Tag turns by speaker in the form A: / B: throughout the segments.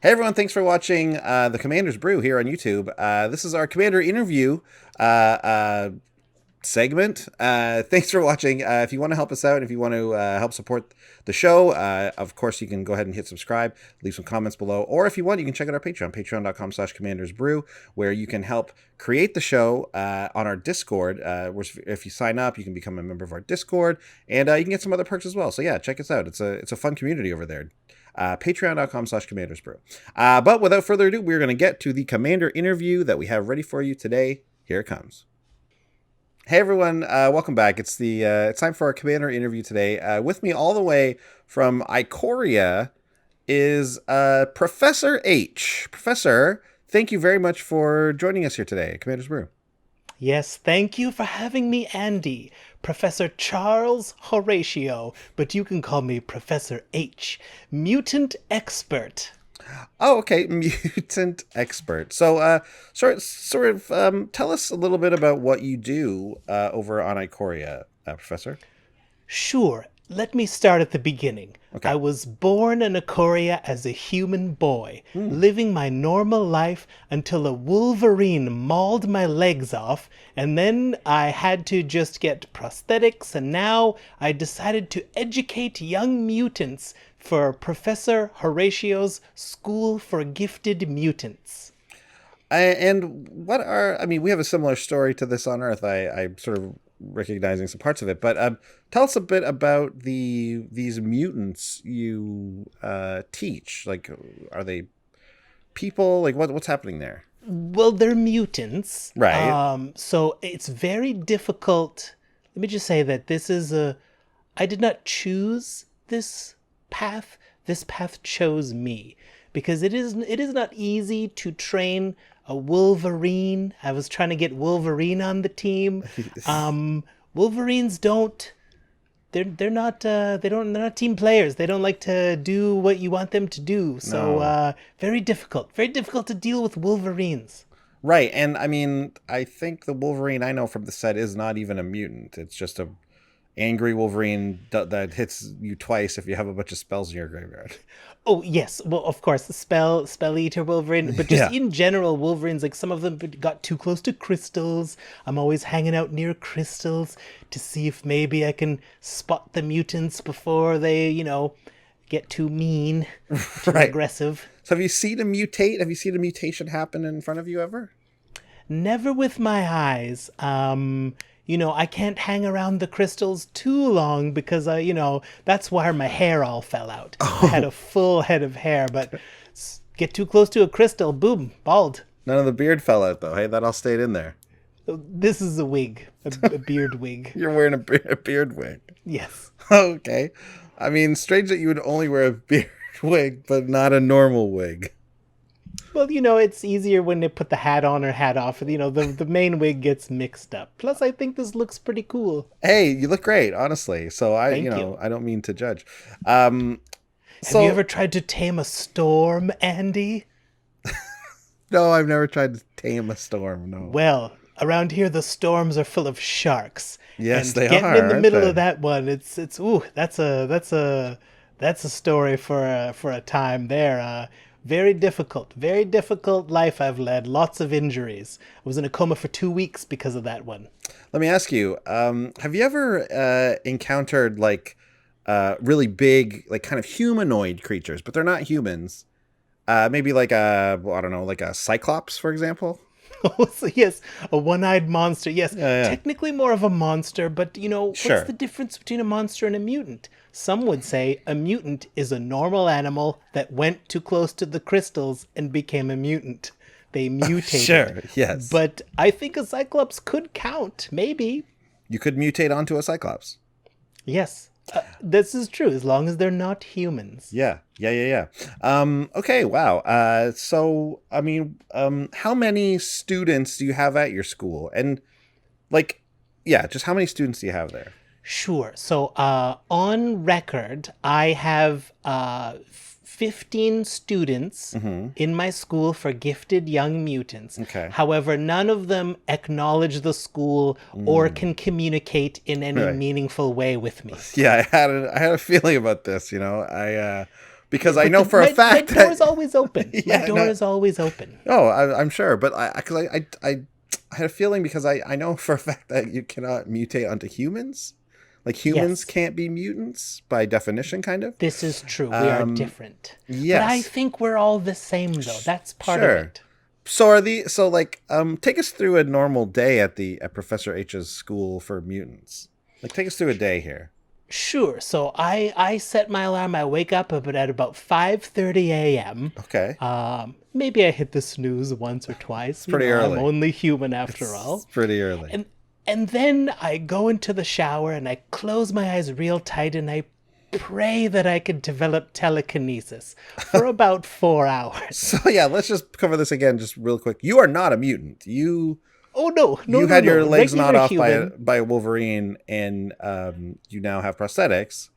A: Hey everyone, thanks for watching the Commander's Brew here on YouTube. This is our Commander interview segment. Thanks for watching. If you want to help us out, if you want to help support the show, of course you can go ahead and hit subscribe, leave some comments below, or if you want, you can check out our Patreon, patreon.com/commandersbrew, where you can help create the show on our Discord. Where if you sign up, you can become a member of our Discord, and you can get some other perks as well. So yeah, check us out. It's a fun community over there. Patreon.com/commandersbrew. But without further ado, we're going to get to the Commander interview that we have ready for you today. Here it comes. Hey everyone, welcome back. It's time for our Commander interview today. With me all the way from Ikoria is Professor H. Professor, thank you very much for joining us here today at Commander's Brew.
B: Yes, thank you for having me, Andy. Professor Charles Horatio, but you can call me Professor H, mutant expert.
A: Oh, okay, mutant expert. So, tell us a little bit about what you do over on Ikoria, Professor.
B: Sure. Let me start at the beginning.
A: Okay.
B: I was born in Ikoria as a human boy, living my normal life until a wolverine mauled my legs off, and then I had to just get prosthetics, and now I decided to educate young mutants for Professor Horatio's School for Gifted Mutants.
A: And we have a similar story to this on Earth. I'm sort of recognizing some parts of it, but tell us a bit about these mutants you teach. Like, are they people? Like, what's happening there?
B: Well, they're mutants.
A: Right.
B: So it's very difficult. Let me just say that I did not choose this path. This path chose me, because it is not easy to train a Wolverine. I was trying to get Wolverine on the team. Wolverines they're not team players. They don't like to do what you want them to do. So very difficult to deal with Wolverines.
A: Right. And I mean, I think the Wolverine I know from the set is not even a mutant. It's just a angry Wolverine that hits you twice if you have a bunch of spells in your graveyard.
B: Oh, yes. Well, of course, the spell eater Wolverine, but just in general, Wolverines, like some of them got too close to crystals. I'm always hanging out near crystals to see if maybe I can spot the mutants before they, get too mean, too
A: Right.
B: aggressive.
A: So have you seen a mutate? Have you seen a mutation happen in front of you ever?
B: Never with my eyes. I can't hang around the crystals too long because, that's where my hair all fell out. I had a full head of hair, but get too close to a crystal, boom, bald.
A: None of the beard fell out, though. Hey, that all stayed in there.
B: This is a wig, a beard wig.
A: You're wearing a beard wig.
B: Yes.
A: Okay. I mean, strange that you would only wear a beard wig, but not a normal wig.
B: Well, it's easier when they put the hat on or hat off. The main wig gets mixed up. Plus, I think this looks pretty cool.
A: Hey, you look great, honestly. So
B: Thank you.
A: I don't mean to judge.
B: Have you ever tried to tame a storm, Andy?
A: No, I've never tried to tame a storm. No.
B: Well, around here the storms are full of sharks.
A: Yes,
B: and
A: they
B: getting
A: are.
B: in the
A: aren't
B: middle
A: they?
B: of that one, that's a story for a time there. Very difficult life I've led. Lots of injuries. I was in a coma for 2 weeks because of that one.
A: Let me ask you, have you ever encountered really big, like kind of humanoid creatures, but they're not humans? Maybe like like a cyclops, for example?
B: So yes, a one-eyed monster. Yes,
A: Yeah.
B: technically more of a monster, but
A: Sure.
B: what's the difference between a monster and a mutant? Some would say a mutant is a normal animal that went too close to the crystals and became a mutant. They mutated.
A: Sure, yes.
B: But I think a cyclops could count, maybe.
A: You could mutate onto a cyclops.
B: Yes, this is true, as long as they're not humans.
A: Yeah. Okay, wow. So, I mean, how many students do you have at your school? And, just how many students do you have there?
B: Sure. So on record, I have 15 students in my school for gifted young mutants.
A: Okay.
B: However, none of them acknowledge the school or can communicate in any
A: Right.
B: meaningful way with me.
A: Yeah, I had a feeling about this. because I know for a fact
B: my door is always open.
A: Yeah,
B: my door is always open.
A: Oh, I'm sure, but I had a feeling because I know for a fact that you cannot mutate onto humans. Like humans
B: Yes.
A: can't be mutants by definition, kind of.
B: This is true. We are different.
A: Yes.
B: But I think we're all the same, though. That's part
A: Sure.
B: of it.
A: So take us through a normal day at Professor H's school for mutants. Like, take us through a day here.
B: Sure. So I set my alarm. I wake up at about 5:30 a.m.
A: Okay.
B: Maybe I hit the snooze once or twice. It's
A: pretty early.
B: I'm only human after all.
A: It's pretty early.
B: And then I go into the shower and I close my eyes real tight and I pray that I can develop telekinesis for about 4 hours.
A: So yeah, let's just cover this again just real quick. You are not a mutant. You
B: You
A: had your legs
B: Regular
A: gnawed off
B: human.
A: by a Wolverine, and you now have prosthetics.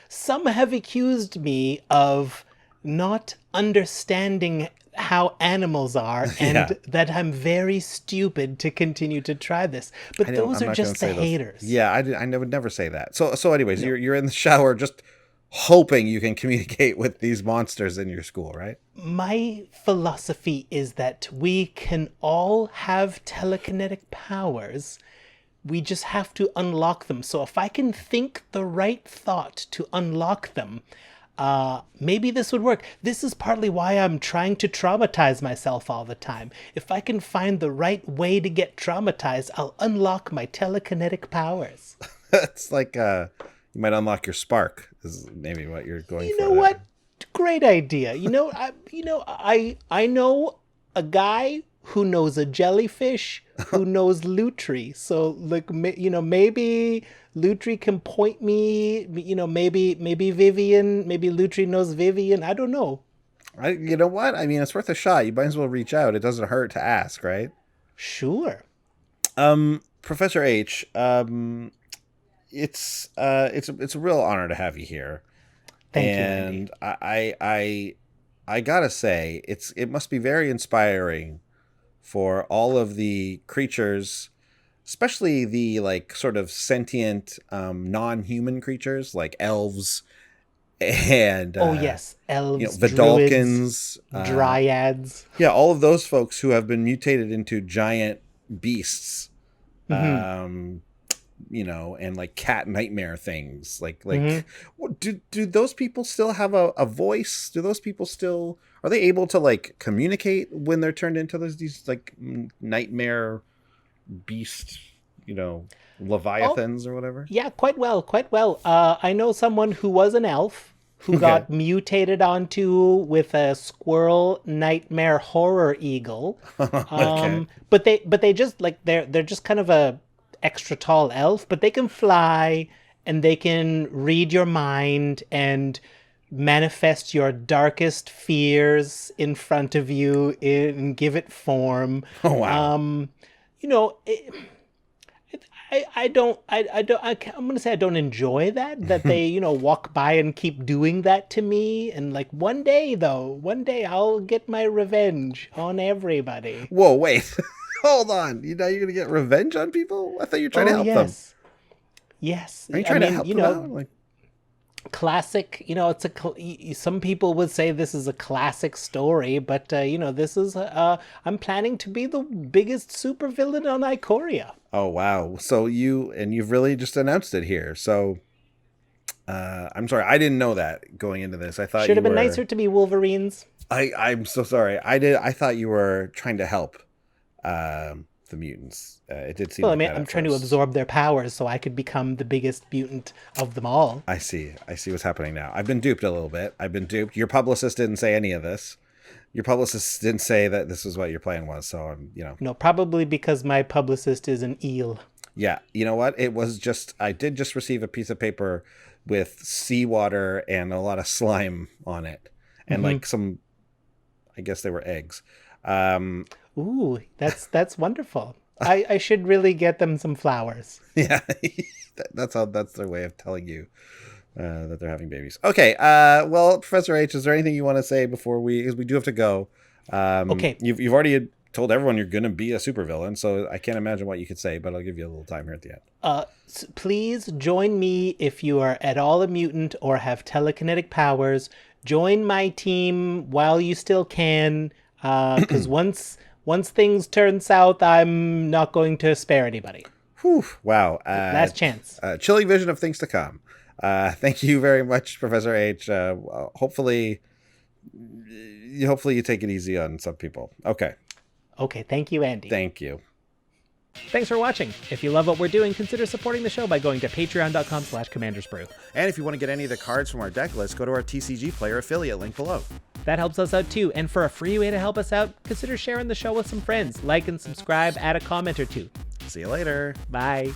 B: Some have accused me of not understanding how animals are and
A: Yeah.
B: that I'm very stupid to continue to try this. But those
A: I'm
B: are
A: not
B: just
A: gonna
B: the
A: say those.
B: haters.
A: Yeah, I would never say that. So anyways, you're in the shower just hoping you can communicate with these monsters in your school, right?
B: My philosophy is that we can all have telekinetic powers. We just have to unlock them. So if I can think the right thought to unlock them, maybe this would work. This is partly why I'm trying to traumatize myself all the time. If I can find the right way to get traumatized, I'll unlock my telekinetic powers.
A: It's like you might unlock your spark. Is maybe what you're going for.
B: You know
A: there.
B: what? Great idea. I know a guy who knows a jellyfish who knows Lutri. So maybe Lutri can point me. Maybe Vivian. Maybe Lutri knows Vivian. I don't know.
A: You know what? I mean, it's worth a shot. You might as well reach out. It doesn't hurt to ask, right?
B: Sure.
A: Professor H. It's a real honor to have you here.
B: Thank you,
A: and
B: Andy.
A: I gotta say, it must be very inspiring for all of the creatures, especially the like sort of sentient non-human creatures like elves and
B: Yes, elves,
A: Vidalkins,
B: druids, dryads.
A: yeah, all of those folks who have been mutated into giant beasts. And like cat nightmare things, like do those people still have a voice? Do those people still, are they able to like communicate when they're turned into these like nightmare beast, leviathans or whatever?
B: Yeah, quite well. I know someone who was an elf who got mutated onto with a squirrel nightmare horror eagle.
A: Okay.
B: But they just like they're just kind of a extra tall elf, but they can fly and they can read your mind and manifest your darkest fears in front of you and give it form.
A: Oh wow.
B: I'm gonna say I don't enjoy that they walk by and keep doing that to me, and like one day I'll get my revenge on everybody.
A: Whoa, wait. Hold on. You're gonna get revenge on people? I thought you were trying to help them.
B: Yes.
A: Are you trying to help them out? Like,
B: classic, some people would say this is a classic story, but this is I'm planning to be the biggest supervillain on Ikoria.
A: oh wow. So you've really just announced it here. So I'm sorry, I didn't know that going into this. I thought
B: Should have been nicer to be Wolverines.
A: I'm so sorry. I thought you were trying to help the mutants. It did seem.
B: Well,
A: like
B: I mean,
A: that
B: I'm
A: at
B: trying to
A: first.
B: absorb their powers so I could become the biggest mutant of them all.
A: I see what's happening now. I've been duped a little bit. Your publicist didn't say any of this. Your publicist didn't say that this was what your plan was. So I'm,
B: No, probably because my publicist is an eel.
A: Yeah, you know what? It was just, I did just receive a piece of paper with seawater and a lot of slime on it. And like some, I guess they were eggs.
B: Ooh, that's wonderful. I should really get them some flowers.
A: Yeah, that's their way of telling you that they're having babies. Okay, well, Professor H, is there anything you want to say before because we do have to go?
B: Okay.
A: You've already told everyone you're going to be a supervillain, so I can't imagine what you could say, but I'll give you a little time here at the end.
B: Please join me if you are at all a mutant or have telekinetic powers. Join my team while you still can, because once things turn south, I'm not going to spare anybody.
A: Whew, wow.
B: Last chance.
A: Chilling vision of things to come. Thank you very much, Professor H. Hopefully you take it easy on some people. Okay.
B: Okay, thank you, Andy.
A: Thank you.
B: Thanks for watching. If you love what we're doing, consider supporting the show by going to patreon.com/commandersbrew.
A: And if you want to get any of the cards from our deck list, go to our TCGplayer affiliate link below.
B: That helps us out too, and for a free way to help us out, consider sharing the show with some friends. Like and subscribe, add a comment or two.
A: See you later.
B: Bye.